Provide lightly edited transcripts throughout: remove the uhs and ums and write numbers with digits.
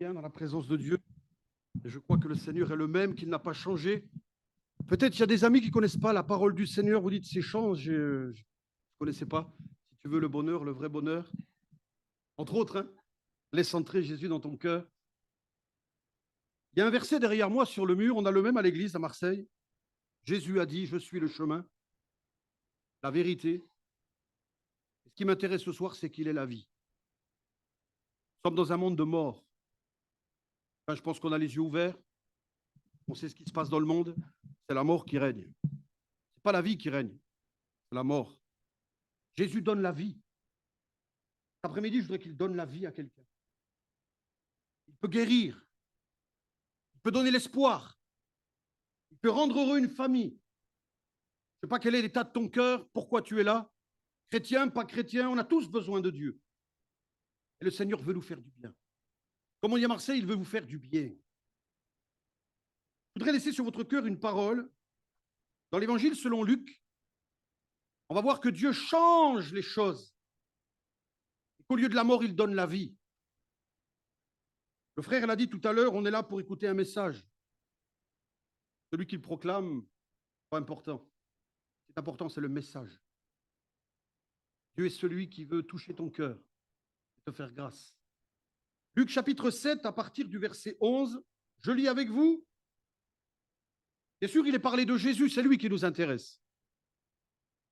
bien dans la présence de Dieu. Et je crois que le Seigneur est le même, qu'il n'a pas changé. Peut-être il y a des amis qui ne connaissent pas la parole du Seigneur. Vous dites, c'est change, je ne connaissais pas. Si tu veux le bonheur, le vrai bonheur, entre autres, hein, laisse entrer Jésus dans ton cœur. Il y a un verset derrière moi sur le mur, on a le même à l'église à Marseille. Jésus a dit, je suis le chemin, la vérité. Ce qui m'intéresse ce soir, c'est qu'il est la vie. Nous sommes dans un monde de mort. Enfin, je pense qu'on a les yeux ouverts. On sait ce qui se passe dans le monde. C'est la mort qui règne. Ce n'est pas la vie qui règne, c'est la mort. Jésus donne la vie. Cet après-midi, je voudrais qu'il donne la vie à quelqu'un. Il peut guérir. Il peut donner l'espoir. Il peut rendre heureux une famille. Je ne sais pas quel est l'état de ton cœur, pourquoi tu es là. Chrétien, pas chrétien, on a tous besoin de Dieu. Et le Seigneur veut nous faire du bien. Comme on dit à Marseille, il veut vous faire du bien. Je voudrais laisser sur votre cœur une parole. Dans l'Évangile selon Luc, on va voir que Dieu change les choses. Qu'au lieu de la mort, il donne la vie. Le frère l'a dit tout à l'heure, on est là pour écouter un message. Celui qu'il proclame, pas important. Ce qui est important, c'est le message. Dieu est celui qui veut toucher ton cœur et te faire grâce. Luc chapitre 7, à partir du verset 11, je lis avec vous. Bien sûr, il est parlé de Jésus, c'est lui qui nous intéresse.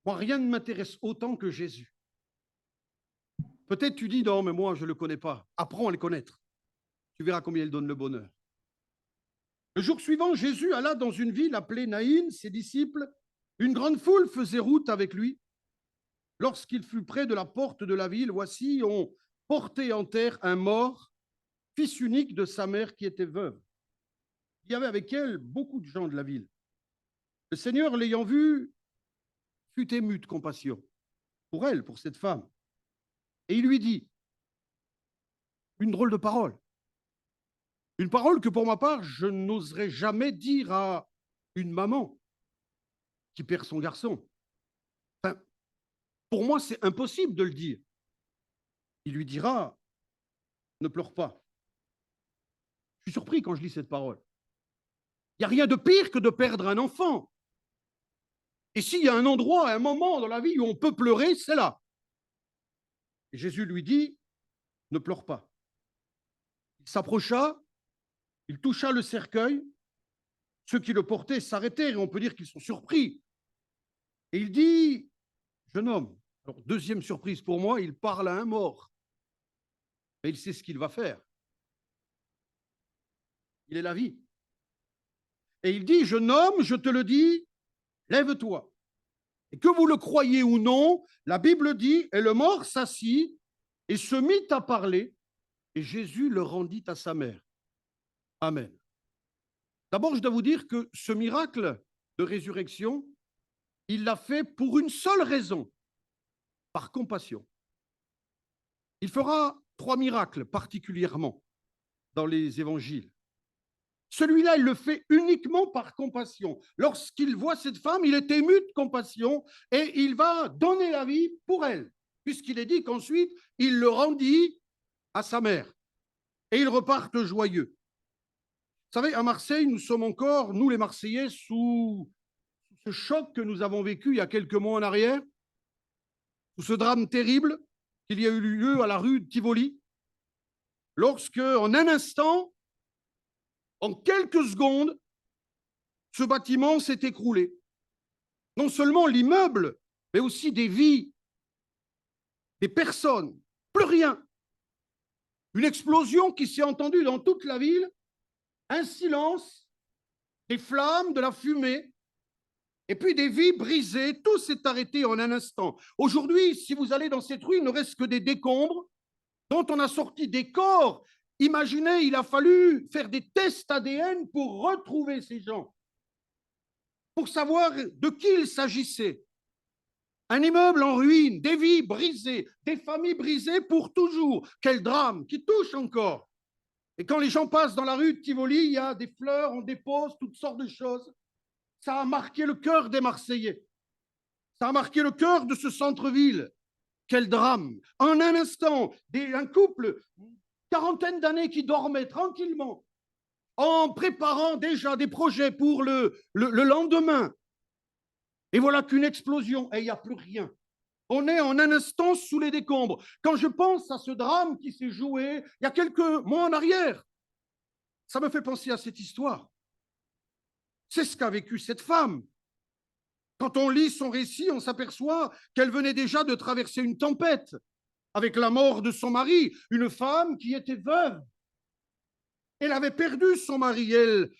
Moi, rien ne m'intéresse autant que Jésus. Peut-être tu dis, non, mais moi, je ne le connais pas. Apprends à le connaître. Tu verras combien il donne le bonheur. Le jour suivant, Jésus alla dans une ville appelée Naïn, ses disciples. Une grande foule faisait route avec lui. Lorsqu'il fut près de la porte de la ville, voici, on portait en terre un mort, fils unique de sa mère qui était veuve. Il y avait avec elle beaucoup de gens de la ville. Le Seigneur, l'ayant vu, fut ému de compassion pour elle, pour cette femme. Et il lui dit, une drôle de parole, une parole que pour ma part, je n'oserais jamais dire à une maman qui perd son garçon. Enfin, pour moi, c'est impossible de le dire. Il lui dira, ne pleure pas. Je suis surpris quand je lis cette parole. Il n'y a rien de pire que de perdre un enfant. Et s'il y a un endroit, un moment dans la vie où on peut pleurer, c'est là. Et Jésus lui dit, ne pleure pas. Il s'approcha, il toucha le cercueil. Ceux qui le portaient s'arrêtèrent et on peut dire qu'ils sont surpris. Et il dit, jeune homme, alors deuxième surprise pour moi, il parle à un mort. Mais il sait ce qu'il va faire. Il est la vie. Et il dit, jeune homme, je te le dis, lève-toi. Et que vous le croyiez ou non, la Bible dit, et le mort s'assit et se mit à parler, et Jésus le rendit à sa mère. Amen. D'abord, je dois vous dire que ce miracle de résurrection, il l'a fait pour une seule raison, par compassion. Il fera 3 miracles particulièrement dans les évangiles. Celui-là, il le fait uniquement par compassion. Lorsqu'il voit cette femme, il est ému de compassion et il va donner la vie pour elle, puisqu'il est dit qu'ensuite, il le rendit à sa mère. Et ils repartent joyeux. Vous savez, à Marseille, nous sommes encore, nous les Marseillais, sous ce choc que nous avons vécu il y a quelques mois en arrière, sous ce drame terrible qu'il y a eu lieu à la rue de Tivoli, lorsque, en un instant, en quelques secondes, ce bâtiment s'est écroulé. Non seulement l'immeuble, mais aussi des vies, des personnes, plus rien. Une explosion qui s'est entendue dans toute la ville, un silence, des flammes, de la fumée, et puis des vies brisées, tout s'est arrêté en un instant. Aujourd'hui, si vous allez dans cette rue, il ne reste que des décombres dont on a sorti des corps. Imaginez, il a fallu faire des tests ADN pour retrouver ces gens, pour savoir de qui il s'agissait. Un immeuble en ruine, des vies brisées, des familles brisées pour toujours. Quel drame qui touche encore. Et quand les gens passent dans la rue de Tivoli, il y a des fleurs, on dépose toutes sortes de choses. Ça a marqué le cœur des Marseillais. Ça a marqué le cœur de ce centre-ville. Quel drame. En un instant, un couple quarantaine d'années qui dormait tranquillement, en préparant déjà des projets pour le lendemain. Et voilà qu'une explosion, et il n'y a plus rien. On est en un instant sous les décombres. Quand je pense à ce drame qui s'est joué il y a quelques mois en arrière, ça me fait penser à cette histoire. C'est ce qu'a vécu cette femme. Quand on lit son récit, on s'aperçoit qu'elle venait déjà de traverser une tempête avec la mort de son mari, une femme qui était veuve. Elle avait perdu son mari, elle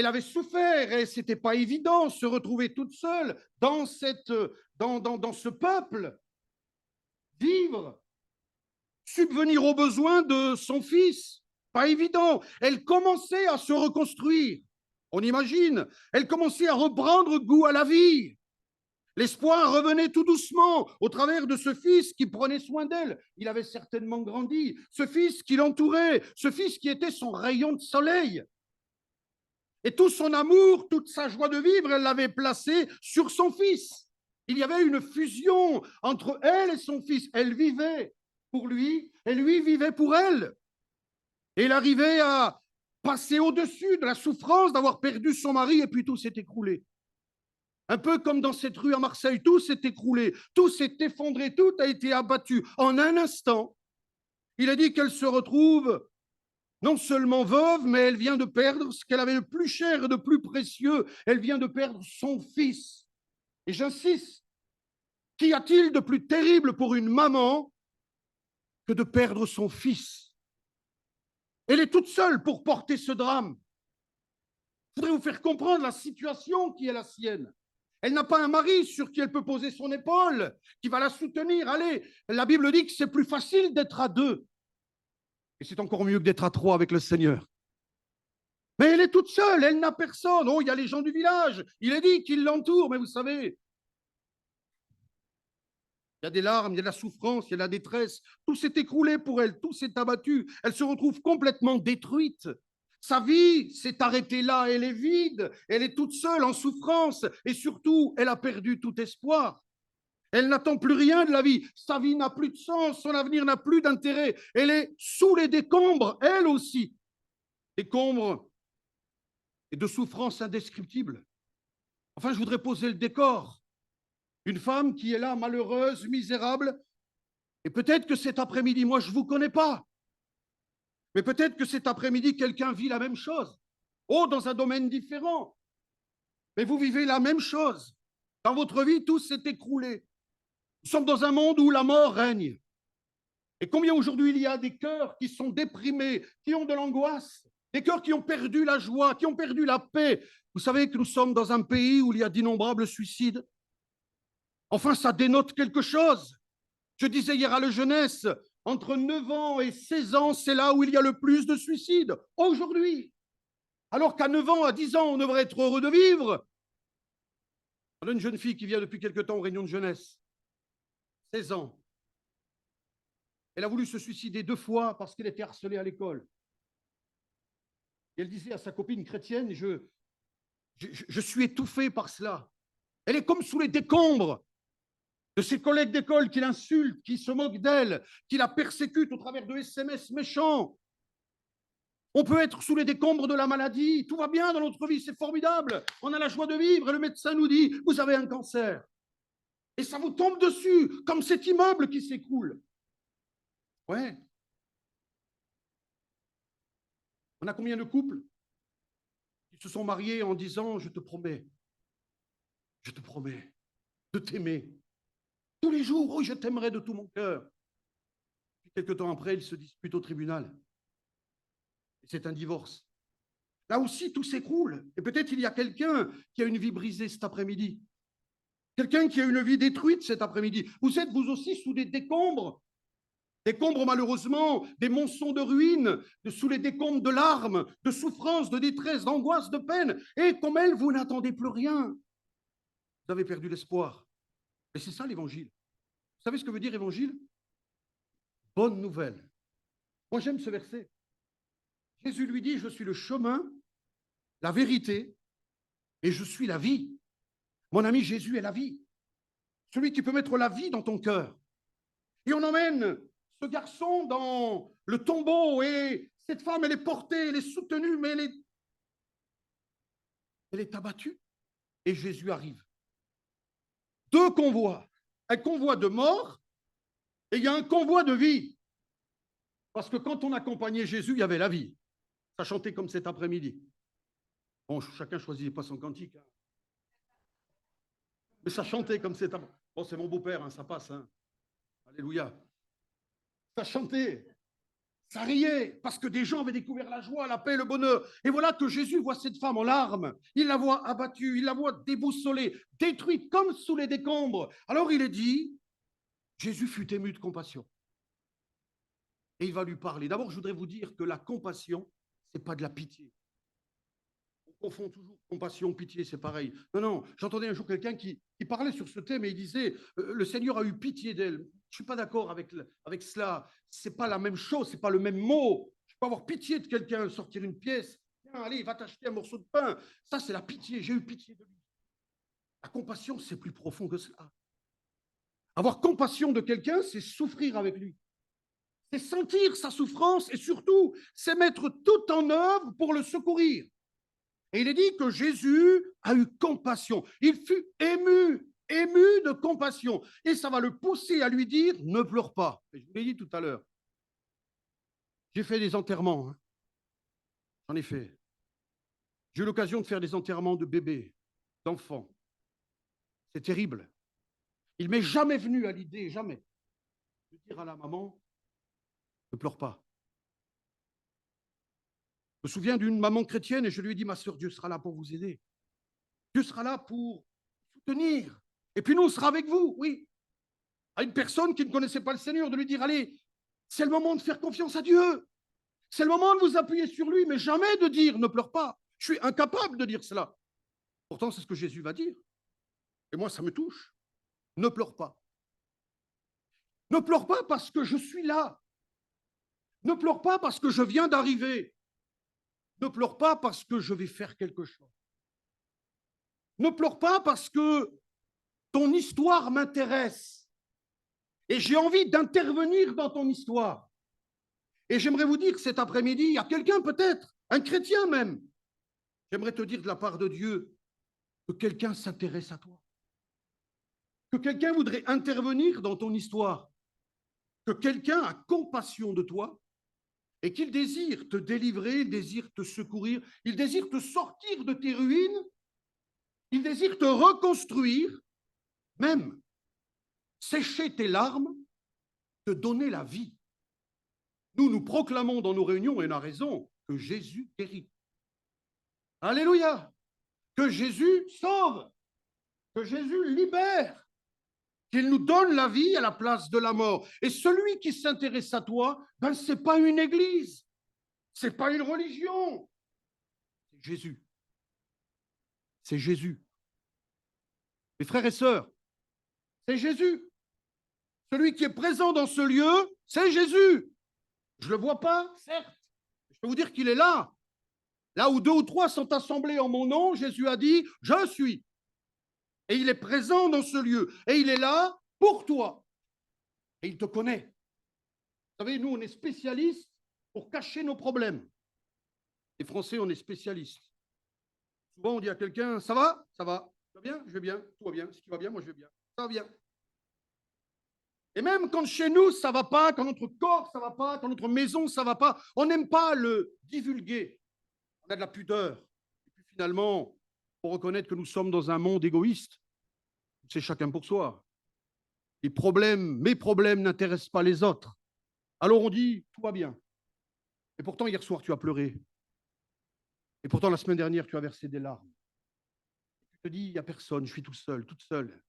avait souffert et ce n'était pas évident de se retrouver toute seule dans ce peuple, vivre, subvenir aux besoins de son fils. Pas évident. Elle commençait à se reconstruire. On imagine. Elle commençait à reprendre goût à la vie. L'espoir revenait tout doucement au travers de ce fils qui prenait soin d'elle. Il avait certainement grandi. Ce fils qui l'entourait, ce fils qui était son rayon de soleil. Et tout son amour, toute sa joie de vivre, elle l'avait placé sur son fils. Il y avait une fusion entre elle et son fils. Elle vivait pour lui et lui vivait pour elle. Et il arrivait à passer au-dessus de la souffrance d'avoir perdu son mari et puis tout s'est écroulé. Un peu comme dans cette rue à Marseille, tout s'est écroulé, tout s'est effondré, tout a été abattu. En un instant, il a dit qu'elle se retrouve non seulement veuve, mais elle vient de perdre ce qu'elle avait de plus cher et de plus précieux. Elle vient de perdre son fils. Et j'insiste, qu'y a-t-il de plus terrible pour une maman que de perdre son fils? Elle est toute seule pour porter ce drame. Je voudrais vous faire comprendre la situation qui est la sienne. Elle n'a pas un mari sur qui elle peut poser son épaule, qui va la soutenir. Allez, la Bible dit que c'est plus facile d'être à deux. Et c'est encore mieux que d'être à trois avec le Seigneur. Mais elle est toute seule, elle n'a personne. Oh, il y a les gens du village. Il est dit qu'ils l'entourent, mais vous savez, il y a des larmes, il y a de la souffrance, il y a de la détresse. Tout s'est écroulé pour elle, tout s'est abattu. Elle se retrouve complètement détruite. Sa vie s'est arrêtée là, elle est vide, elle est toute seule en souffrance et surtout, elle a perdu tout espoir. Elle n'attend plus rien de la vie. Sa vie n'a plus de sens, son avenir n'a plus d'intérêt. Elle est sous les décombres, elle aussi. Décombres et de souffrances indescriptibles. Enfin, je voudrais poser le décor. Une femme qui est là, malheureuse, misérable, et peut-être que cet après-midi, moi je ne vous connais pas, mais peut-être que cet après-midi, quelqu'un vit la même chose. Oh, dans un domaine différent. Mais vous vivez la même chose. Dans votre vie, tout s'est écroulé. Nous sommes dans un monde où la mort règne. Et combien aujourd'hui il y a des cœurs qui sont déprimés, qui ont de l'angoisse, des cœurs qui ont perdu la joie, qui ont perdu la paix. Vous savez que nous sommes dans un pays où il y a d'innombrables suicides. Enfin, ça dénote quelque chose. Je disais hier à la jeunesse, entre 9 ans et 16 ans, c'est là où il y a le plus de suicides, aujourd'hui. Alors qu'à 9 ans, à 10 ans, on devrait être heureux de vivre. On a une jeune fille qui vient depuis quelque temps aux réunions de jeunesse, 16 ans. Elle a voulu se suicider 2 fois parce qu'elle était harcelée à l'école. Et elle disait à sa copine chrétienne, je suis étouffée par cela. Elle est comme sous les décombres de ses collègues d'école qui l'insultent, qui se moquent d'elle, qui la persécutent au travers de SMS méchants. On peut être sous les décombres de la maladie, tout va bien dans notre vie, c'est formidable, on a la joie de vivre et le médecin nous dit, vous avez un cancer. Et ça vous tombe dessus, comme cet immeuble qui s'écroule. Ouais. On a combien de couples qui se sont mariés en disant, je te promets de t'aimer. Tous les jours, oh, je t'aimerai de tout mon cœur. Puis quelque temps après, ils se disputent au tribunal. Et c'est un divorce. Là aussi, tout s'écroule. Et peut-être il y a quelqu'un qui a une vie brisée cet après-midi. Quelqu'un qui a une vie détruite cet après-midi. Vous êtes vous aussi sous des décombres. Décombres malheureusement, des monceaux de ruines, sous les décombres de larmes, de souffrances, de détresse, d'angoisse, de peine. Et comme elle, vous n'attendez plus rien. Vous avez perdu l'espoir. Et c'est ça l'évangile. Vous savez ce que veut dire évangile? Bonne nouvelle. Moi j'aime ce verset. Jésus lui dit, je suis le chemin, la vérité et je suis la vie. Mon ami, Jésus est la vie. Celui qui peut mettre la vie dans ton cœur. Et on emmène ce garçon dans le tombeau et cette femme, elle est portée, elle est soutenue, mais elle est abattue. Et Jésus arrive. Deux convois. Un convoi de mort et il y a un convoi de vie. Parce que quand on accompagnait Jésus, il y avait la vie. Ça chantait comme cet après-midi. Bon, chacun choisissait pas son cantique. Hein. Mais ça chantait comme cet après-midi. Bon, c'est mon beau-père, hein, ça passe. Hein. Alléluia. Ça chantait. Ça riait parce que des gens avaient découvert la joie, la paix, le bonheur. Et voilà que Jésus voit cette femme en larmes. Il la voit abattue, il la voit déboussolée, détruite comme sous les décombres. Alors il est dit, Jésus fut ému de compassion. Et il va lui parler. D'abord, je voudrais vous dire que la compassion, ce n'est pas de la pitié. On confond toujours compassion, pitié, c'est pareil. Non, non, j'entendais un jour quelqu'un qui parlait sur ce thème et il disait le Seigneur a eu pitié d'elle. Je ne suis pas d'accord avec cela. Ce n'est pas la même chose, ce n'est pas le même mot. Je peux avoir pitié de quelqu'un, sortir une pièce. Tiens, allez, va t'acheter un morceau de pain. Ça, c'est la pitié. J'ai eu pitié de lui. La compassion, c'est plus profond que cela. Avoir compassion de quelqu'un, c'est souffrir avec lui. C'est sentir sa souffrance et surtout, c'est mettre tout en œuvre pour le secourir. Et il est dit que Jésus a eu compassion. Il fut ému de compassion. Et ça va le pousser à lui dire, ne pleure pas. Et je vous l'ai dit tout à l'heure. J'ai fait des enterrements. Hein. J'en ai fait. J'ai eu l'occasion de faire des enterrements de bébés, d'enfants. C'est terrible. Il m'est jamais venu à l'idée, jamais, de dire à la maman, ne pleure pas. Je me souviens d'une maman chrétienne et je lui ai dit, ma sœur, Dieu sera là pour vous aider. Dieu sera là pour soutenir. Et puis nous, on sera avec vous, oui. À une personne qui ne connaissait pas le Seigneur, de lui dire, allez, c'est le moment de faire confiance à Dieu. C'est le moment de vous appuyer sur lui, mais jamais de dire, ne pleure pas. Je suis incapable de dire cela. Pourtant, c'est ce que Jésus va dire. Et moi, ça me touche. Ne pleure pas. Ne pleure pas parce que je suis là. Ne pleure pas parce que je viens d'arriver. Ne pleure pas parce que je vais faire quelque chose. Ne pleure pas parce que ton histoire m'intéresse et j'ai envie d'intervenir dans ton histoire. Et j'aimerais vous dire que cet après-midi, il y a quelqu'un peut-être, un chrétien même, j'aimerais te dire de la part de Dieu que quelqu'un s'intéresse à toi, que quelqu'un voudrait intervenir dans ton histoire, que quelqu'un a compassion de toi et qu'il désire te délivrer, il désire te secourir, il désire te sortir de tes ruines, il désire te reconstruire, même sécher tes larmes, te donner la vie. Nous proclamons dans nos réunions, et on a raison, que Jésus guérit. Alléluia. Que Jésus sauve, que Jésus libère, qu'il nous donne la vie à la place de la mort. Et celui qui s'intéresse à toi, ben, ce n'est pas une église, ce n'est pas une religion, c'est Jésus. C'est Jésus. Mes frères et sœurs, c'est Jésus. Celui qui est présent dans ce lieu, c'est Jésus. Je ne le vois pas, certes. Je peux vous dire qu'il est là. Là où 2 ou 3 sont assemblés en mon nom, Jésus a dit, je suis. Et il est présent dans ce lieu. Et il est là pour toi. Et il te connaît. Vous savez, nous, on est spécialistes pour cacher nos problèmes. Les Français, on est spécialistes. Souvent, on dit à quelqu'un, ça va? Ça va. Ça va bien? Je vais bien. Tout va bien. Si tu vas bien, moi, je vais bien. Ça va bien. Et même quand chez nous, ça ne va pas, quand notre corps, ça ne va pas, quand notre maison, ça ne va pas, on n'aime pas le divulguer. On a de la pudeur. Et puis finalement, il faut reconnaître que nous sommes dans un monde égoïste. C'est chacun pour soi. Les problèmes, mes problèmes n'intéressent pas les autres. Alors on dit, tout va bien. Et pourtant, hier soir, tu as pleuré. Et pourtant, la semaine dernière, tu as versé des larmes. Tu te dis, il n'y a personne, je suis tout seul, toute seule.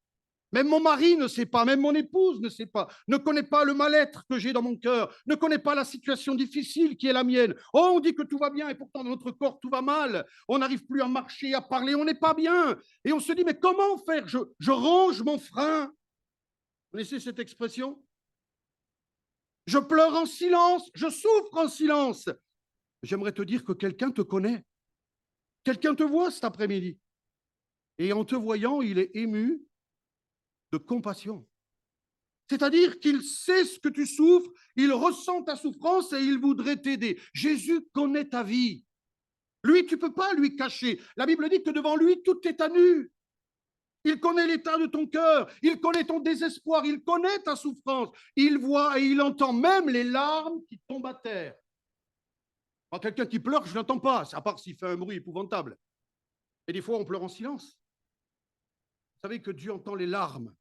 Même mon mari ne sait pas, même mon épouse ne sait pas, ne connaît pas le mal-être que j'ai dans mon cœur, ne connaît pas la situation difficile qui est la mienne. Oh, on dit que tout va bien et pourtant dans notre corps tout va mal. On n'arrive plus à marcher, à parler, on n'est pas bien. Et on se dit, mais comment faire? Je range mon frein. Vous connaissez cette expression? Je pleure en silence, je souffre en silence. J'aimerais te dire que quelqu'un te connaît. Quelqu'un te voit cet après-midi. Et en te voyant, il est ému de compassion. C'est-à-dire qu'il sait ce que tu souffres, il ressent ta souffrance et il voudrait t'aider. Jésus connaît ta vie. Lui, tu ne peux pas lui cacher. La Bible dit que devant lui, tout est à nu. Il connaît l'état de ton cœur, il connaît ton désespoir, il connaît ta souffrance. Il voit et il entend même les larmes qui tombent à terre. Quand quelqu'un qui pleure, je ne l'entends pas, à part s'il fait un bruit épouvantable. Et des fois, on pleure en silence. Vous savez que Dieu entend les larmes.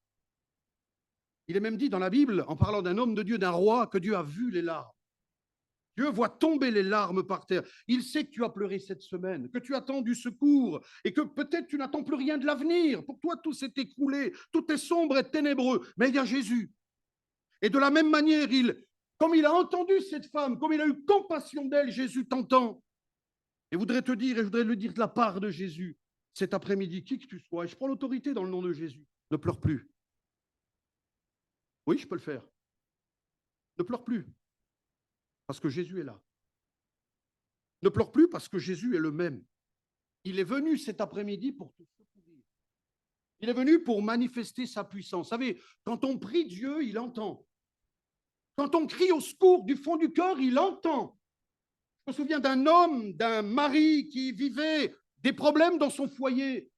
Il est même dit dans la Bible, en parlant d'un homme de Dieu, d'un roi, que Dieu a vu les larmes. Dieu voit tomber les larmes par terre. Il sait que tu as pleuré cette semaine, que tu attends du secours et que peut-être tu n'attends plus rien de l'avenir. Pour toi, tout s'est écroulé, tout est sombre et ténébreux. Mais il y a Jésus. Et de la même manière, comme il a entendu cette femme, comme il a eu compassion d'elle, Jésus t'entend. Et voudrait te dire, et je voudrais le dire de la part de Jésus, cet après-midi, qui que tu sois, et je prends l'autorité dans le nom de Jésus, ne pleure plus. Oui, je peux le faire. Ne pleure plus, parce que Jésus est là. Ne pleure plus parce que Jésus est le même. Il est venu cet après-midi pour te secourir. Il est venu pour manifester sa puissance. Vous savez, quand on prie Dieu, il entend. Quand on crie au secours du fond du cœur, il entend. Je me souviens d'un homme, d'un mari qui vivait des problèmes dans son foyer.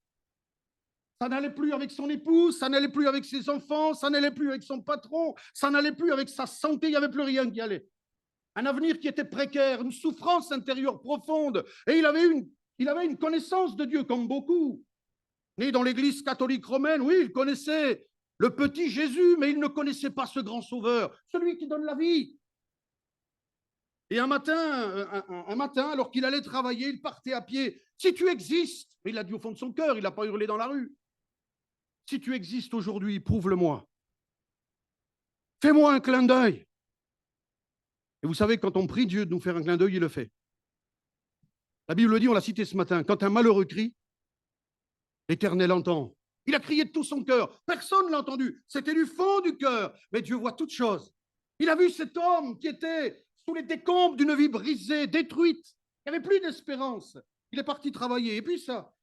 Ça n'allait plus avec son épouse, ça n'allait plus avec ses enfants, ça n'allait plus avec son patron, ça n'allait plus avec sa santé, il n'y avait plus rien qui allait. Un avenir qui était précaire, une souffrance intérieure profonde. Et il avait une connaissance de Dieu, comme beaucoup. Né dans l'église catholique romaine, oui, il connaissait le petit Jésus, mais il ne connaissait pas ce grand sauveur, celui qui donne la vie. Et un matin, alors qu'il allait travailler, il partait à pied. Si tu existes, mais il l'a dit au fond de son cœur, il n'a pas hurlé dans la rue. Si tu existes aujourd'hui, prouve-le-moi. Fais-moi un clin d'œil. Et vous savez, quand on prie Dieu de nous faire un clin d'œil, il le fait. La Bible dit, on l'a cité ce matin, quand un malheureux crie, l'Éternel entend. Il a crié de tout son cœur. Personne ne l'a entendu. C'était du fond du cœur. Mais Dieu voit toutes choses. Il a vu cet homme qui était sous les décombres d'une vie brisée, détruite. Il n'y avait plus d'espérance. Il est parti travailler. Et puis ça,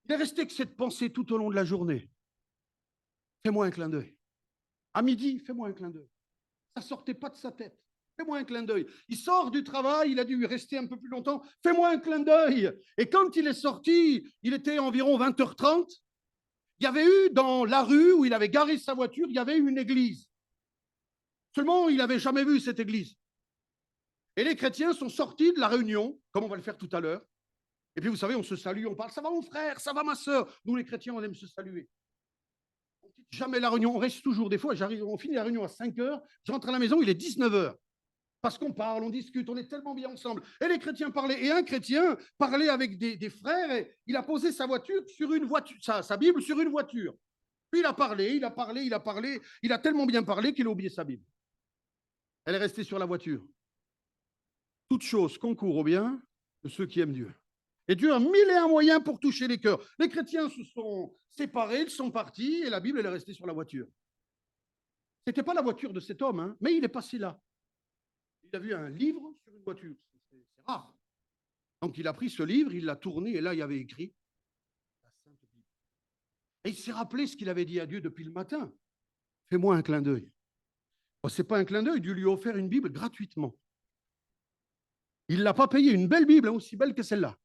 il est resté que cette pensée tout au long de la journée. Fais-moi un clin d'œil. À midi, fais-moi un clin d'œil. Ça ne sortait pas de sa tête. Fais-moi un clin d'œil. Il sort du travail, il a dû rester un peu plus longtemps. Fais-moi un clin d'œil. Et quand il est sorti, il était environ 20h30. Il y avait eu dans la rue où il avait garé sa voiture, il y avait une église. Seulement, il n'avait jamais vu cette église. Et les chrétiens sont sortis de la réunion, comme on va le faire tout à l'heure. Et puis, vous savez, on se salue, on parle, ça va mon frère, ça va ma soeur. Nous, les chrétiens, on aime se saluer. On ne quitte jamais la réunion, on reste toujours des fois. On finit la réunion à 5h, je rentre à la maison, il est 19h. Parce qu'on parle, on discute, on est tellement bien ensemble. Et les chrétiens parlaient. Et un chrétien parlait avec des frères et il a posé sa voiture sur une voiture, sa Bible sur une voiture. Puis il a parlé. Il a tellement bien parlé qu'il a oublié sa Bible. Elle est restée sur la voiture. Toute chose concourt au bien de ceux qui aiment Dieu. Et Dieu a mille et un moyens pour toucher les cœurs. Les chrétiens se sont séparés, ils sont partis et la Bible, elle est restée sur la voiture. Ce n'était pas la voiture de cet homme, hein, mais il est passé là. Il a vu un livre sur une voiture. C'est rare. Donc, il a pris ce livre, il l'a tourné, et là, il y avait écrit la Sainte Bible. Et il s'est rappelé ce qu'il avait dit à Dieu depuis le matin. Fais-moi un clin d'œil. Oh, ce n'est pas un clin d'œil, Dieu lui a offert une Bible gratuitement. Il ne l'a pas payé, une belle Bible, hein, aussi belle que celle-là.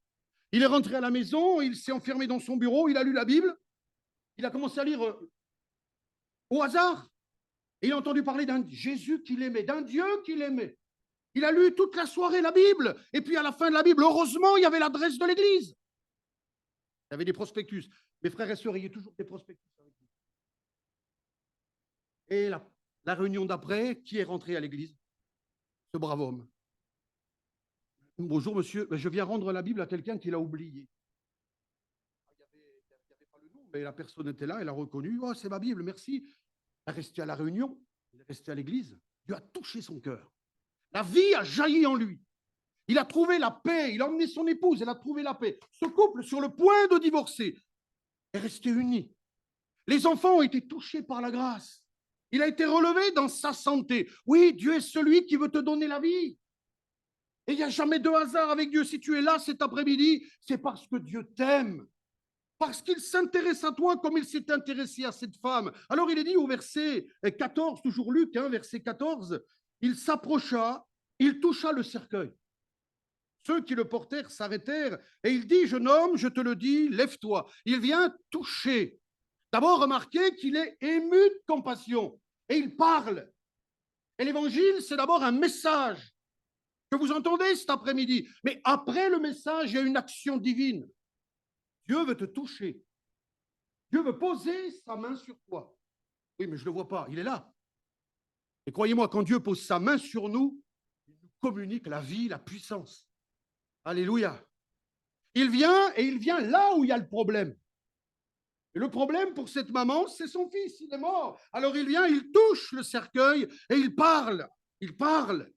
Il est rentré à la maison, il s'est enfermé dans son bureau, il a lu la Bible, il a commencé à lire au hasard. Et il a entendu parler d'un Jésus qu'il aimait, d'un Dieu qu'il aimait. Il a lu toute la soirée la Bible. Et puis à la fin de la Bible, heureusement, il y avait l'adresse de l'église. Il y avait des prospectus. Mes frères et sœurs, il y a toujours des prospectus avec vous. Et la réunion d'après, qui est rentré à l'église? Ce brave homme. Bonjour monsieur, je viens rendre la Bible à quelqu'un qui l'a oublié. Il n'y avait pas le nom, mais la personne était là, elle a reconnu. Oh, c'est ma Bible, merci. Il est resté à la réunion, il est resté à l'église. Dieu a touché son cœur. La vie a jailli en lui. Il a trouvé la paix. Il a emmené son épouse. Elle a trouvé la paix. Ce couple, sur le point de divorcer, est resté uni. Les enfants ont été touchés par la grâce. Il a été relevé dans sa santé. Oui, Dieu est celui qui veut te donner la vie. Et il n'y a jamais de hasard avec Dieu. Si tu es là cet après-midi, c'est parce que Dieu t'aime. Parce qu'il s'intéresse à toi comme il s'est intéressé à cette femme. Alors il est dit au verset 14, toujours Luc, hein, verset 14, il s'approcha, il toucha le cercueil. Ceux qui le portèrent s'arrêtèrent et il dit, jeune homme, je te le dis, lève-toi. Il vient toucher. D'abord, remarquez qu'il est ému de compassion et il parle. Et l'évangile, c'est d'abord un message que vous entendez cet après-midi. Mais après le message, il y a une action divine. Dieu veut te toucher. Dieu veut poser sa main sur toi. Oui, mais je ne le vois pas, il est là. Et croyez-moi, quand Dieu pose sa main sur nous, il nous communique la vie, la puissance. Alléluia. Il vient et il vient là où il y a le problème. Et le problème pour cette maman, c'est son fils, il est mort. Alors il vient, il touche le cercueil et il parle. Il parle.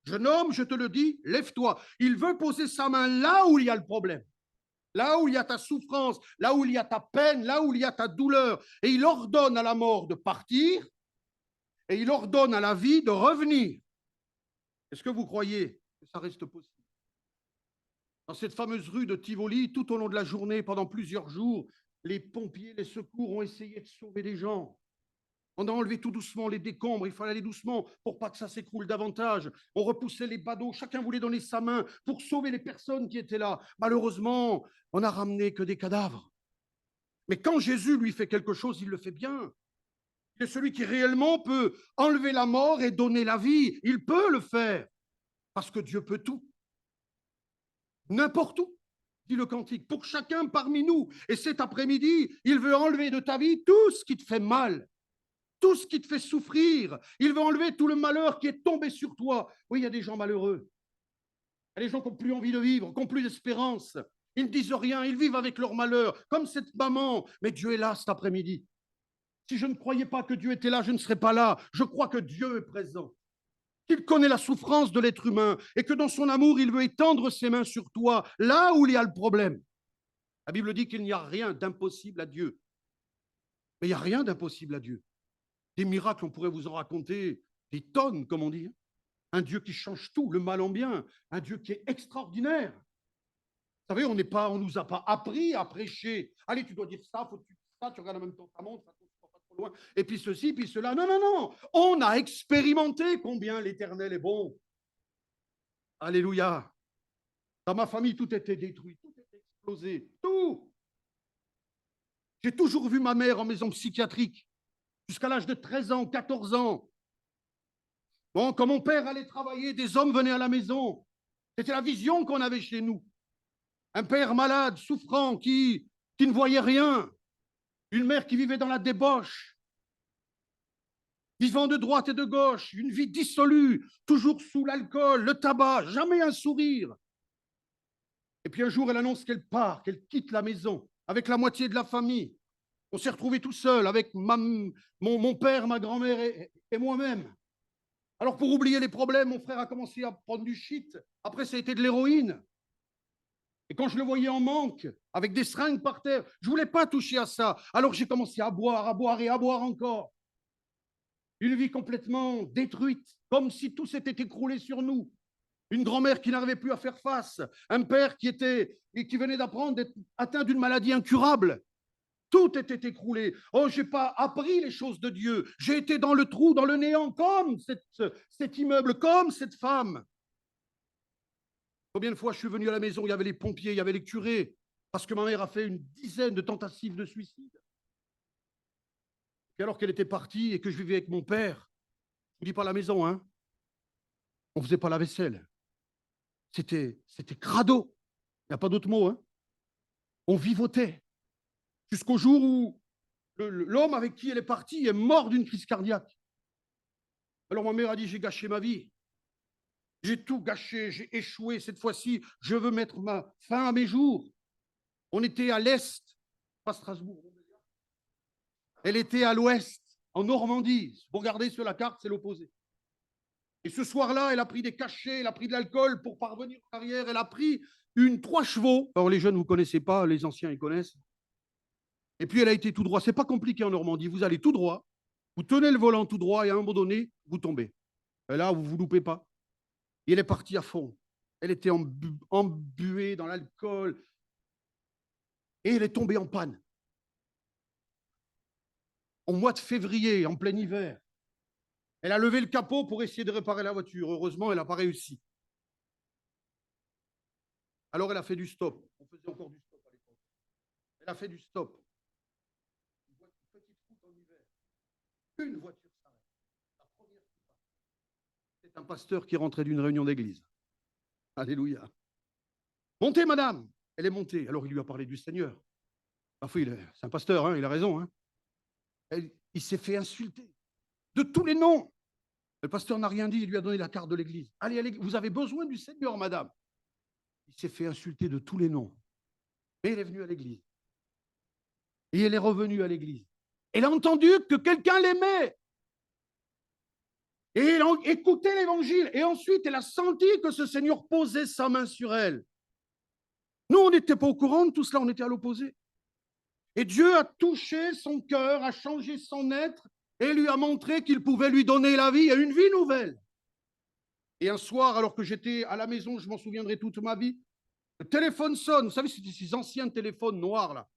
Jeune homme, je te le dis, lève-toi. Il veut poser sa main là où il y a le problème. Là où il y a ta souffrance, là où il y a ta peine, là où il y a ta douleur. Et il ordonne à la mort de partir et il ordonne à la vie de revenir. Est-ce que vous croyez que ça reste possible? Dans cette fameuse rue de Tivoli, tout au long de la journée, pendant plusieurs jours, les pompiers, les secours ont essayé de sauver des gens. On a enlevé tout doucement les décombres, il fallait aller doucement pour pas que ça s'écroule davantage. On repoussait les badauds, chacun voulait donner sa main pour sauver les personnes qui étaient là. Malheureusement, on n'a ramené que des cadavres. Mais quand Jésus lui fait quelque chose, il le fait bien. Il est celui qui réellement peut enlever la mort et donner la vie. Il peut le faire parce que Dieu peut tout. N'importe où, dit le cantique, pour chacun parmi nous. Et cet après-midi, il veut enlever de ta vie tout ce qui te fait mal, tout ce qui te fait souffrir. Il veut enlever tout le malheur qui est tombé sur toi. Oui, il y a des gens malheureux. Il y a des gens qui n'ont plus envie de vivre, qui n'ont plus d'espérance. Ils ne disent rien, ils vivent avec leur malheur, comme cette maman. Mais Dieu est là cet après-midi. Si je ne croyais pas que Dieu était là, je ne serais pas là. Je crois que Dieu est présent, qu'il connaît la souffrance de l'être humain et que dans son amour, il veut étendre ses mains sur toi, là où il y a le problème. La Bible dit qu'il n'y a rien d'impossible à Dieu. Mais il n'y a rien d'impossible à Dieu. Des miracles, on pourrait vous en raconter des tonnes, comme on dit. Un Dieu qui change tout, le mal en bien. Un Dieu qui est extraordinaire. Vous savez, on nous a pas appris à prêcher. Allez, tu dois dire ça, faut que tu dises ça, tu regardes en même temps ta montre, ça ne pas trop loin. Et puis ceci, puis cela. Non, non, non. On a expérimenté combien l'Éternel est bon. Alléluia. Dans ma famille, tout était détruit, tout était explosé, tout. J'ai toujours vu ma mère en maison psychiatrique jusqu'à l'âge de 13 ans, 14 ans. Bon, quand mon père allait travailler, des hommes venaient à la maison. C'était la vision qu'on avait chez nous. Un père malade, souffrant, qui ne voyait rien. Une mère qui vivait dans la débauche, vivant de droite et de gauche, une vie dissolue, toujours sous l'alcool, le tabac, jamais un sourire. Et puis un jour, elle annonce qu'elle part, qu'elle quitte la maison avec la moitié de la famille. On s'est retrouvés tout seuls avec mon père, ma grand-mère et moi-même. Alors pour oublier les problèmes, mon frère a commencé à prendre du shit. Après, ça a été de l'héroïne. Et quand je le voyais en manque, avec des seringues par terre, je ne voulais pas toucher à ça. Alors j'ai commencé à boire et à boire encore. Une vie complètement détruite, comme si tout s'était écroulé sur nous. Une grand-mère qui n'arrivait plus à faire face. Un père qui venait d'apprendre d'être atteint d'une maladie incurable. Tout était écroulé. Oh, je n'ai pas appris les choses de Dieu. J'ai été dans le trou, dans le néant, comme cet immeuble, comme cette femme. Combien de fois je suis venu à la maison, il y avait les pompiers, il y avait les curés, parce que ma mère a fait une dizaine de tentatives de suicide. Et alors qu'elle était partie et que je vivais avec mon père, je ne dis pas à la maison, hein, on ne faisait pas la vaisselle. C'était crado. Il n'y a pas d'autre mot, hein. On vivotait. Jusqu'au jour où l'homme avec qui elle est partie est mort d'une crise cardiaque. Alors ma mère a dit, j'ai gâché ma vie. J'ai tout gâché, j'ai échoué. Cette fois-ci, je veux mettre fin à mes jours. On était à l'est, pas Strasbourg. Elle était à l'ouest, en Normandie. Vous regardez sur la carte, c'est l'opposé. Et ce soir-là, elle a pris des cachets, elle a pris de l'alcool pour parvenir en arrière. Elle a pris 3 chevaux. Alors les jeunes, vous ne connaissez pas, les anciens, ils connaissent. Et puis elle a été tout droit. C'est pas compliqué en Normandie. Vous allez tout droit, vous tenez le volant tout droit et à un moment donné, vous tombez. Et là, vous ne vous loupez pas. Et elle est partie à fond. Elle était embuée dans l'alcool. Et elle est tombée en panne. Au mois de février, en plein hiver. Elle a levé le capot pour essayer de réparer la voiture. Heureusement, elle n'a pas réussi. Alors, elle a fait du stop. On faisait encore du stop à l'époque. Elle a fait du stop. Une petite route en hiver. Une voiture s'arrête. La première qui passe. C'est un pasteur qui rentrait d'une réunion d'église. Alléluia. Montez, madame. Elle est montée. Alors, il lui a parlé du Seigneur. Parfois, c'est un pasteur, hein, il a raison. Hein. Il s'est fait insulter de tous les noms. Le pasteur n'a rien dit, il lui a donné la carte de l'église. Allez, allez, vous avez besoin du Seigneur, madame. Il s'est fait insulter de tous les noms. Mais elle est venue à l'église. Et elle est revenue à l'église. Elle a entendu que quelqu'un l'aimait. Et elle a écouté l'évangile. Et ensuite, elle a senti que ce Seigneur posait sa main sur elle. Nous, on n'était pas au courant de tout cela, on était à l'opposé. Et Dieu a touché son cœur, a changé son être et lui a montré qu'il pouvait lui donner la vie et une vie nouvelle. Et un soir, alors que j'étais à la maison, je m'en souviendrai toute ma vie, le téléphone sonne. Vous savez, c'est ces anciens téléphones noirs, là,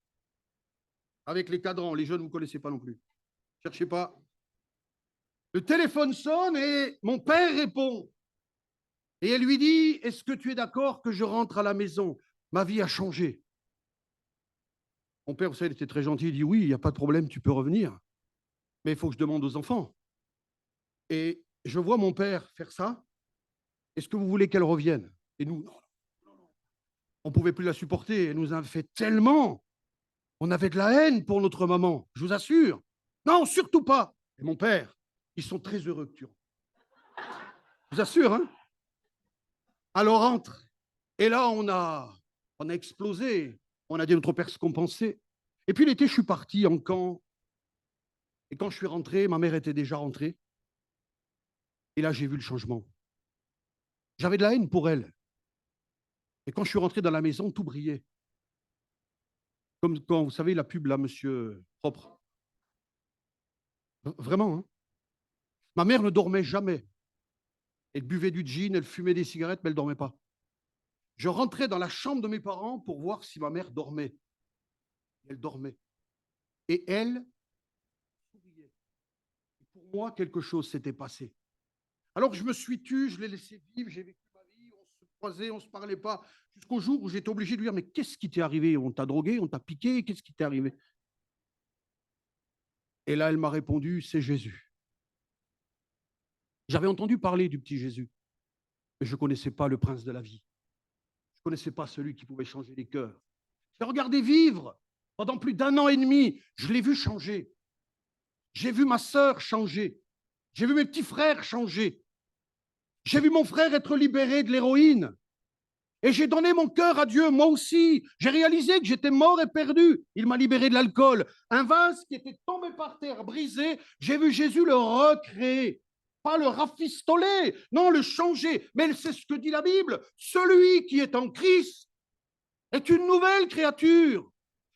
avec les cadrans. Les jeunes, vous ne connaissez pas non plus. Cherchez pas. Le téléphone sonne et mon père répond. Et elle lui dit, est-ce que tu es d'accord que je rentre à la maison? Ma vie a changé. Mon père, vous savez, il était très gentil. Il dit, oui, il n'y a pas de problème, tu peux revenir. Mais il faut que je demande aux enfants. Et je vois mon père faire ça. Est-ce que vous voulez qu'elle revienne? Et nous, non, on ne pouvait plus la supporter. Elle nous a fait tellement. On avait de la haine pour notre maman, je vous assure. Non, surtout pas. Et mon père, ils sont très heureux que tu rentres. Je vous assure, hein. Alors entre. Et là, on a explosé. On a dit à notre père ce qu'on pensait. Et puis l'été, je suis parti en camp. Et quand je suis rentré, ma mère était déjà rentrée. Et là, j'ai vu le changement. J'avais de la haine pour elle. Et quand je suis rentré dans la maison, tout brillait. Comme quand, vous savez, la pub, là, monsieur propre. Vraiment, hein. Ma mère ne dormait jamais. Elle buvait du gin, elle fumait des cigarettes, mais elle ne dormait pas. Je rentrais dans la chambre de mes parents pour voir si ma mère dormait. Elle dormait. Et elle souriait. Et pour moi, quelque chose s'était passé. Alors je me suis tu, je l'ai laissé vivre, j'ai vécu ma vie, on se croisait, on ne se parlait pas, jusqu'au jour où j'étais obligé de lui dire, mais qu'est-ce qui t'est arrivé? On t'a drogué, on t'a piqué, qu'est-ce qui t'est arrivé? Et là, elle m'a répondu, c'est Jésus. J'avais entendu parler du petit Jésus, mais je ne connaissais pas le prince de la vie. Je ne connaissais pas celui qui pouvait changer les cœurs. Je l'ai regardé vivre pendant plus d'1 an et demi. Je l'ai vu changer. J'ai vu ma sœur changer. J'ai vu mes petits frères changer. J'ai vu mon frère être libéré de l'héroïne. Et j'ai donné mon cœur à Dieu, moi aussi. J'ai réalisé que j'étais mort et perdu. Il m'a libéré de l'alcool. Un vase qui était tombé par terre, brisé, j'ai vu Jésus le recréer. Pas le rafistoler, non, le changer. Mais c'est ce que dit la Bible. Celui qui est en Christ est une nouvelle créature.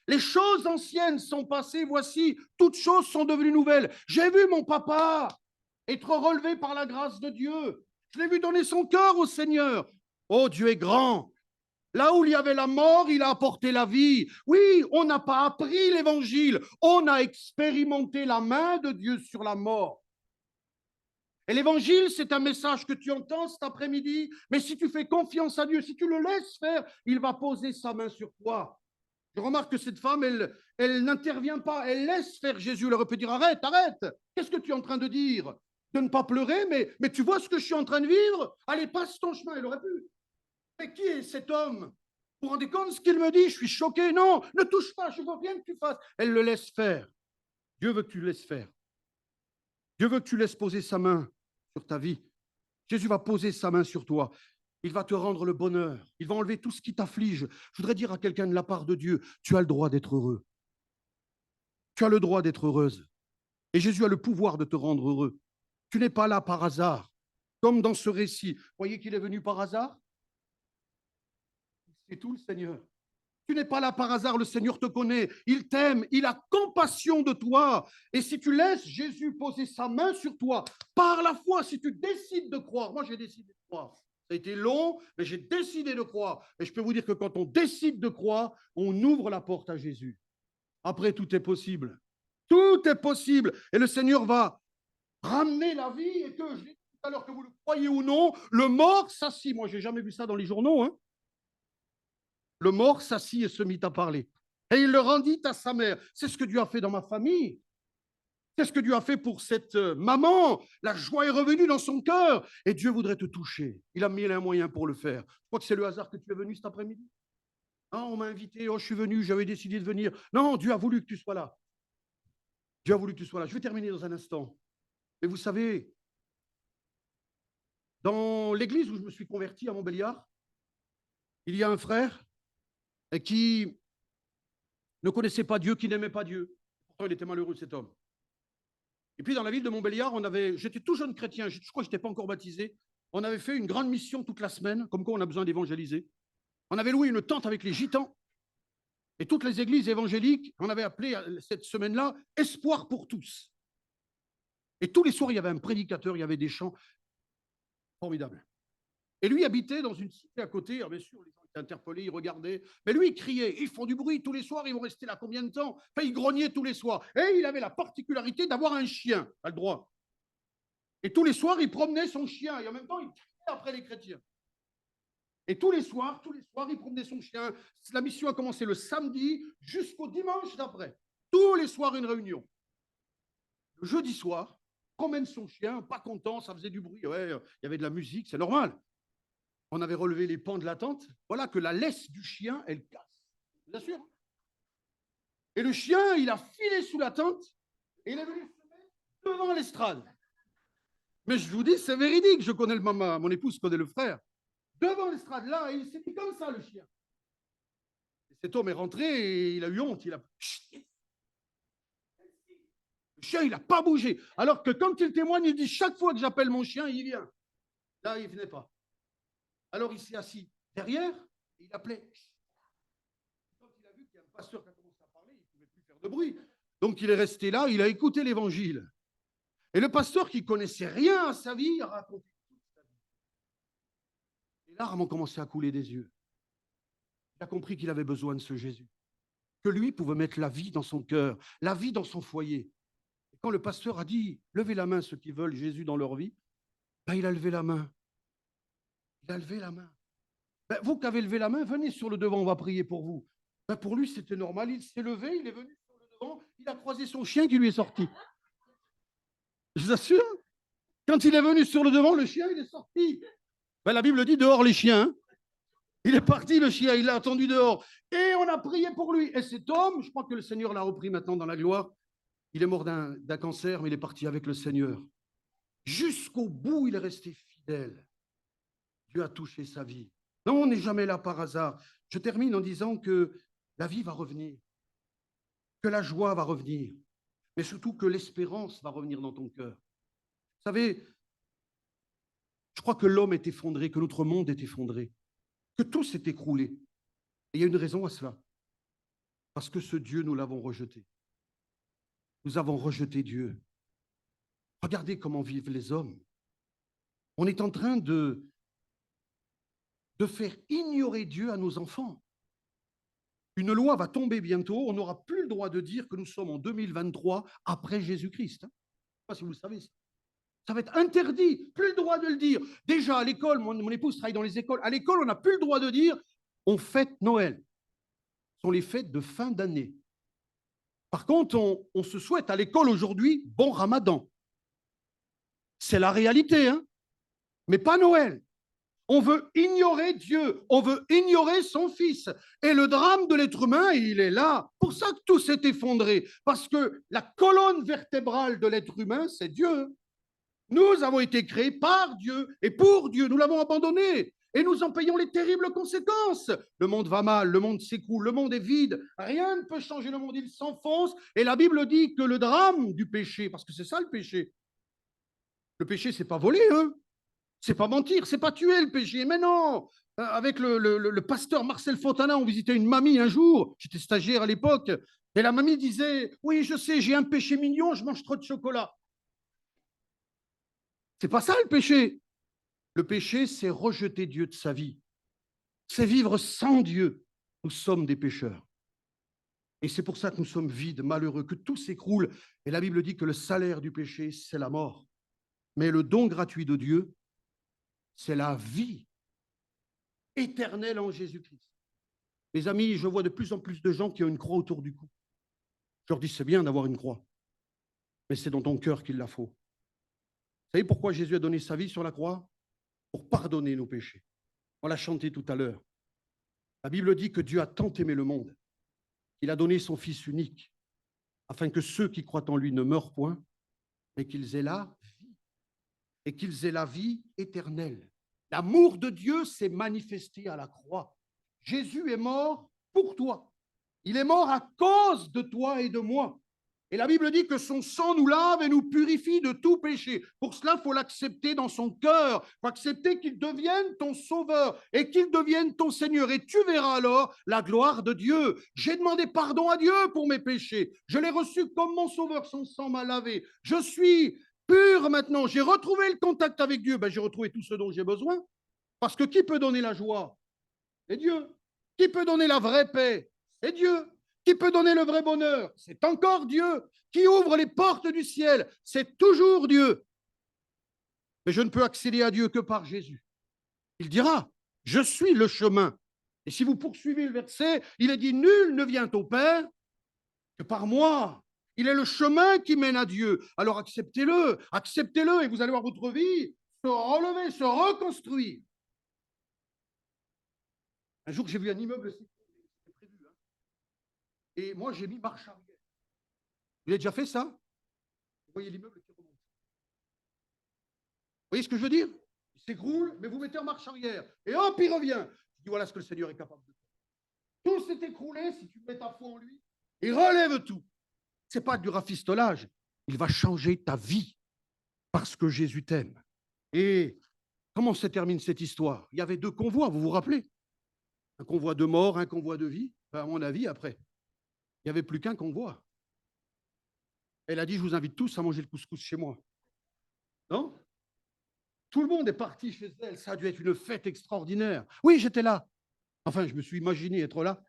Les choses anciennes sont passées, voici, toutes choses sont devenues nouvelles. J'ai vu mon papa être relevé par la grâce de Dieu. Je l'ai vu donner son cœur au Seigneur. Oh, Dieu est grand. Là où il y avait la mort, il a apporté la vie. Oui, on n'a pas appris l'évangile, on a expérimenté la main de Dieu sur la mort. Et l'évangile, c'est un message que tu entends cet après-midi, mais si tu fais confiance à Dieu, si tu le laisses faire, il va poser sa main sur toi. Je remarque que cette femme, elle n'intervient pas, elle laisse faire Jésus. Elle aurait pu dire, arrête, arrête, qu'est-ce que tu es en train de dire? De ne pas pleurer, mais tu vois ce que je suis en train de vivre? Allez, passe ton chemin, elle aurait pu. Mais qui est cet homme? Vous vous rendez compte de ce qu'il me dit? Je suis choqué. Non, ne touche pas, je veux bien que tu fasses. Elle le laisse faire. Dieu veut que tu le laisses faire. Dieu veut que tu laisses poser sa main sur ta vie. Jésus va poser sa main sur toi. Il va te rendre le bonheur. Il va enlever tout ce qui t'afflige. Je voudrais dire à quelqu'un de la part de Dieu, tu as le droit d'être heureux. Tu as le droit d'être heureuse. Et Jésus a le pouvoir de te rendre heureux. Tu n'es pas là par hasard. Comme dans ce récit. Voyez qu'il est venu par hasard? C'est tout le Seigneur. Tu n'es pas là par hasard, le Seigneur te connaît, il t'aime, il a compassion de toi. Et si tu laisses Jésus poser sa main sur toi, par la foi, si tu décides de croire, moi j'ai décidé de croire, Ça a été long, mais j'ai décidé de croire. Et je peux vous dire que quand on décide de croire, on ouvre la porte à Jésus. Après, tout est possible. Tout est possible. Et le Seigneur va ramener la vie et que, je l'ai dit tout à l'heure, que vous le croyez ou non, le mort s'assit. Moi, je n'ai jamais vu ça dans les journaux. Hein. Le mort s'assit et se mit à parler. Et il le rendit à sa mère. C'est ce que Dieu a fait dans ma famille. C'est ce que Dieu a fait pour cette maman. La joie est revenue dans son cœur. Et Dieu voudrait te toucher. Il a mis un moyen pour le faire. Je crois que c'est le hasard que tu es venu cet après-midi. Non, on m'a invité, oh, je suis venu, j'avais décidé de venir. Non, Dieu a voulu que tu sois là. Dieu a voulu que tu sois là. Je vais terminer dans un instant. Mais vous savez, dans l'église où je me suis converti à Montbéliard, il y a un frère qui ne connaissait pas Dieu, qui n'aimait pas Dieu. Pourtant, il était malheureux, cet homme. Et puis, dans la ville de Montbéliard, j'étais tout jeune chrétien, je crois que je n'étais pas encore baptisé. On avait fait une grande mission toute la semaine, comme quoi on a besoin d'évangéliser. On avait loué une tente avec les gitans. Et toutes les églises évangéliques, on avait appelé cette semaine-là Espoir pour tous. Et tous les soirs, il y avait un prédicateur, il y avait des chants formidables. Et lui habitait dans une cité à côté. Alors bien sûr, les gens étaient interpellés, ils regardaient. Mais lui, il criait. Ils font du bruit tous les soirs. Ils vont rester là combien de temps? Enfin, il grognait tous les soirs. Et il avait la particularité d'avoir un chien, pas le droit. Et tous les soirs, il promenait son chien. Et en même temps, il criait après les chrétiens. Et tous les soirs, il promenait son chien. La mission a commencé le samedi jusqu'au dimanche d'après. Tous les soirs, une réunion. Le jeudi soir, promène son chien, pas content, ça faisait du bruit. Ouais, il y avait de la musique, c'est normal. On avait relevé les pans de la tente. Voilà que la laisse du chien, elle casse. Bien sûr. Et le chien, il a filé sous la tente et il est venu se mettre devant l'estrade. Mais je vous dis, c'est véridique. Je connais mon épouse connaît le frère. Devant l'estrade, là, et il s'est mis comme ça, le chien. Et cet homme est rentré et il a eu honte. Il a... Le chien, il n'a pas bougé. Alors que quand il témoigne, il dit chaque fois que j'appelle mon chien, il vient. Là, il ne venait pas. Alors il s'est assis derrière et il appelait. Quand il a vu qu'il y a un pasteur qui a commencé à parler, il ne pouvait plus faire de bruit. Donc il est resté là, il a écouté l'évangile. Et le pasteur qui ne connaissait rien à sa vie a raconté toute sa vie. Les larmes ont commencé à couler des yeux. Il a compris qu'il avait besoin de ce Jésus. Que lui pouvait mettre la vie dans son cœur, la vie dans son foyer. Et quand le pasteur a dit, levez la main ceux qui veulent Jésus dans leur vie, ben, il a levé la main. Il a levé la main. Ben, vous qui avez levé la main, venez sur le devant, on va prier pour vous. Ben, pour lui, c'était normal. Il s'est levé, il est venu sur le devant, il a croisé son chien qui lui est sorti. Je vous assure, quand il est venu sur le devant, le chien, il est sorti. Ben, la Bible dit dehors les chiens. Hein. Il est parti, le chien, il l'a attendu dehors. Et on a prié pour lui. Et cet homme, je crois que le Seigneur l'a repris maintenant dans la gloire. Il est mort d'un cancer, mais il est parti avec le Seigneur. Jusqu'au bout, il est resté fidèle. Dieu a touché sa vie. Non, on n'est jamais là par hasard. Je termine en disant que la vie va revenir, que la joie va revenir, mais surtout que l'espérance va revenir dans ton cœur. Vous savez, je crois que l'homme est effondré, que notre monde est effondré, que tout s'est écroulé. Et il y a une raison à cela. Parce que ce Dieu, nous l'avons rejeté. Nous avons rejeté Dieu. Regardez comment vivent les hommes. On est en train de faire ignorer Dieu à nos enfants. Une loi va tomber bientôt, on n'aura plus le droit de dire que nous sommes en 2023 après Jésus-Christ. Je ne sais pas si vous le savez. Ça va être interdit, plus le droit de le dire. Déjà à l'école, mon épouse travaille dans les écoles, à l'école, on n'a plus le droit de dire on fête Noël. Ce sont les fêtes de fin d'année. Par contre, on se souhaite à l'école aujourd'hui bon Ramadan. C'est la réalité, hein, mais pas Noël. On veut ignorer Dieu, on veut ignorer son Fils. Et le drame de l'être humain, il est là. Pour ça que tout s'est effondré. Parce que la colonne vertébrale de l'être humain, c'est Dieu. Nous avons été créés par Dieu et pour Dieu. Nous l'avons abandonné. Et nous en payons les terribles conséquences. Le monde va mal, le monde s'écroule, le monde est vide. Rien ne peut changer le monde, il s'enfonce. Et la Bible dit que le drame du péché, parce que c'est ça le péché. Le péché, c'est pas voler, hein. C'est pas mentir, c'est pas tuer le péché. Mais non, avec le pasteur Marcel Fontana, on visitait une mamie un jour. J'étais stagiaire à l'époque. Et la mamie disait, oui, je sais, j'ai un péché mignon, je mange trop de chocolat. C'est pas ça le péché. Le péché, c'est rejeter Dieu de sa vie. C'est vivre sans Dieu. Nous sommes des pécheurs. Et c'est pour ça que nous sommes vides, malheureux, que tout s'écroule. Et la Bible dit que le salaire du péché, c'est la mort. Mais le don gratuit de Dieu, c'est la vie éternelle en Jésus-Christ. Mes amis, je vois de plus en plus de gens qui ont une croix autour du cou. Je leur dis, c'est bien d'avoir une croix, mais c'est dans ton cœur qu'il la faut. Vous savez pourquoi Jésus a donné sa vie sur la croix? Pour pardonner nos péchés. On l'a chanté tout à l'heure. La Bible dit que Dieu a tant aimé le monde qu'il a donné son Fils unique, afin que ceux qui croient en lui ne meurent point, mais qu'ils aient la vie, et qu'ils aient la vie éternelle. L'amour de Dieu s'est manifesté à la croix. Jésus est mort pour toi. Il est mort à cause de toi et de moi. Et la Bible dit que son sang nous lave et nous purifie de tout péché. Pour cela, il faut l'accepter dans son cœur. Il faut accepter qu'il devienne ton sauveur et qu'il devienne ton Seigneur. Et tu verras alors la gloire de Dieu. J'ai demandé pardon à Dieu pour mes péchés. Je l'ai reçu comme mon sauveur. Son sang m'a lavé. Je suis pur maintenant. J'ai retrouvé le contact avec Dieu. J'ai retrouvé tout ce dont j'ai besoin. Parce que qui peut donner la joie? C'est Dieu. Qui peut donner la vraie paix? C'est Dieu. Qui peut donner le vrai bonheur? C'est encore Dieu. Qui ouvre les portes du ciel? C'est toujours Dieu. Mais je ne peux accéder à Dieu que par Jésus. Il dira, je suis le chemin. Et si vous poursuivez le verset, il est dit, nul ne vient au Père que par moi. Il est le chemin qui mène à Dieu. Alors acceptez-le, et vous allez voir votre vie se relever, se reconstruire. Un jour, j'ai vu un immeuble, c'était prévu, hein, et moi, j'ai mis marche arrière. Vous avez déjà fait ça? Vous voyez l'immeuble qui remonte. Vous voyez ce que je veux dire? Il s'écroule, mais vous mettez en marche arrière. Et hop, il revient. Je dis, voilà ce que le Seigneur est capable de faire. Tout s'est écroulé si tu mets ta foi en lui. Il relève tout. Ce n'est pas du rafistolage. Il va changer ta vie parce que Jésus t'aime. Et comment se termine cette histoire? Il y avait deux convois, vous vous rappelez? Un convoi de mort, un convoi de vie. À mon avis, après, il n'y avait plus qu'un convoi. Elle a dit, je vous invite tous à manger le couscous chez moi. Non? Tout le monde est parti chez elle. Ça a dû être une fête extraordinaire. Oui, j'étais là. Enfin, je me suis imaginé être là.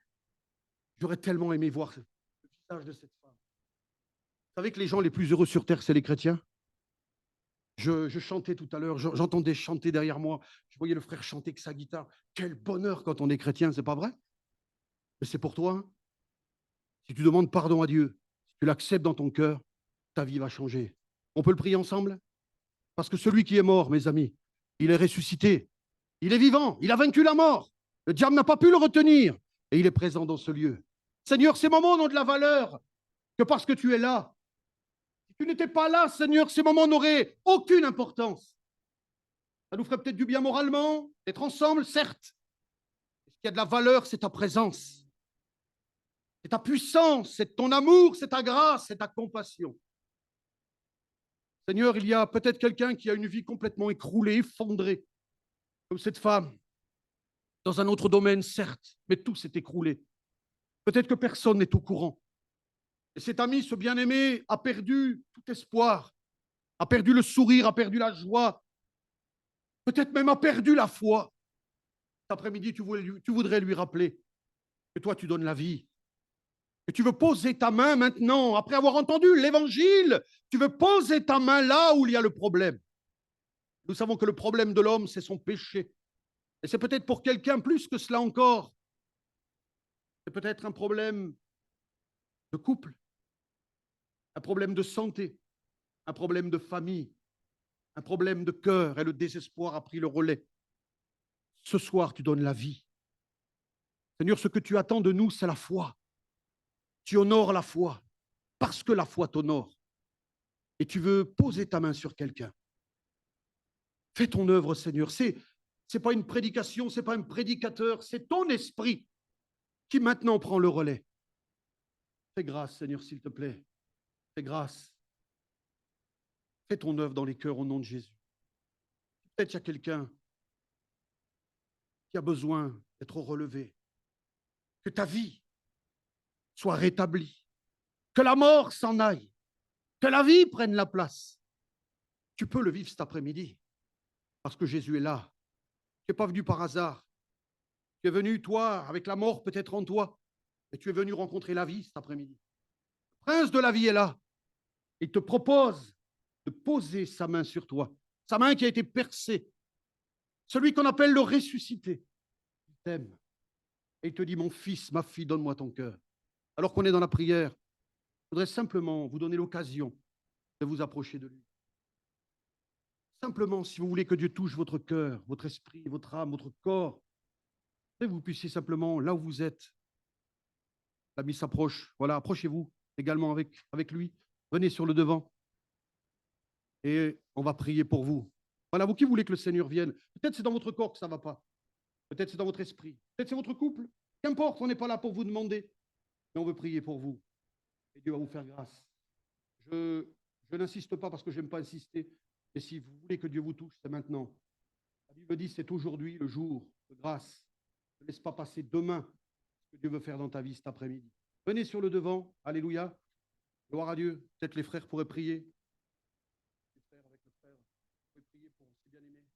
J'aurais tellement aimé voir le visage de cette femme. Vous savez que les gens les plus heureux sur Terre, c'est les chrétiens. Je chantais tout à l'heure, j'entendais chanter derrière moi. Je voyais le frère chanter avec sa guitare. Quel bonheur quand on est chrétien, c'est pas vrai? Mais c'est pour toi. Hein. Si tu demandes pardon à Dieu, si tu l'acceptes dans ton cœur, ta vie va changer. On peut le prier ensemble? Parce que celui qui est mort, mes amis, il est ressuscité. Il est vivant. Il a vaincu la mort. Le diable n'a pas pu le retenir. Et il est présent dans ce lieu. Seigneur, ces moments n'ont de la valeur que parce que tu es là. Si tu n'étais pas là, Seigneur, ces moments n'auraient aucune importance. Ça nous ferait peut-être du bien moralement, d'être ensemble, certes. Ce qui a de la valeur, c'est ta présence. C'est ta puissance, c'est ton amour, c'est ta grâce, c'est ta compassion. Seigneur, il y a peut-être quelqu'un qui a une vie complètement écroulée, effondrée, comme cette femme, dans un autre domaine, certes, mais tout s'est écroulé. Peut-être que personne n'est au courant. Et cet ami, ce bien-aimé, a perdu tout espoir, a perdu le sourire, a perdu la joie, peut-être même a perdu la foi. Cet après-midi, tu voudrais lui rappeler que toi, tu donnes la vie, que tu veux poser ta main maintenant, après avoir entendu l'évangile, tu veux poser ta main là où il y a le problème. Nous savons que le problème de l'homme, c'est son péché. Et c'est peut-être pour quelqu'un plus que cela encore. C'est peut-être un problème de couple, un problème de santé, un problème de famille, un problème de cœur, et le désespoir a pris le relais. Ce soir, tu donnes la vie. Seigneur, ce que tu attends de nous, c'est la foi. Tu honores la foi, parce que la foi t'honore. Et tu veux poser ta main sur quelqu'un. Fais ton œuvre, Seigneur. C'est pas une prédication, c'est pas un prédicateur, c'est ton esprit qui maintenant prend le relais. Fais grâce, Seigneur, s'il te plaît. Fais grâce. Fais ton œuvre dans les cœurs au nom de Jésus. Peut-être qu'il y a quelqu'un qui a besoin d'être relevé. Que ta vie soit rétablie. Que la mort s'en aille. Que la vie prenne la place. Tu peux le vivre cet après-midi. Parce que Jésus est là. Tu n'es pas venu par hasard. Tu es venu, toi, avec la mort peut-être en toi, et tu es venu rencontrer la vie cet après-midi. Le prince de la vie est là. Il te propose de poser sa main sur toi, sa main qui a été percée, celui qu'on appelle le ressuscité. Il t'aime. Et il te dit, mon fils, ma fille, donne-moi ton cœur. Alors qu'on est dans la prière, je voudrais simplement vous donner l'occasion de vous approcher de lui. Simplement, si vous voulez que Dieu touche votre cœur, votre esprit, votre âme, votre corps, que vous puissiez simplement, là où vous êtes, l'ami s'approche, voilà, approchez-vous également avec lui. Venez sur le devant et on va prier pour vous. Voilà, vous qui voulez que le Seigneur vienne. Peut-être c'est dans votre corps que ça ne va pas. Peut-être c'est dans votre esprit. Peut-être c'est votre couple. Qu'importe, on n'est pas là pour vous demander. Mais on veut prier pour vous. Et Dieu va vous faire grâce. Je n'insiste pas parce que je n'aime pas insister. Et si vous voulez que Dieu vous touche, c'est maintenant. La Bible dit c'est aujourd'hui le jour de grâce. Ne laisse pas passer demain ce que Dieu veut faire dans ta vie cet après-midi. Venez sur le devant. Alléluia. Gloire à Dieu. Peut-être les frères pourraient prier.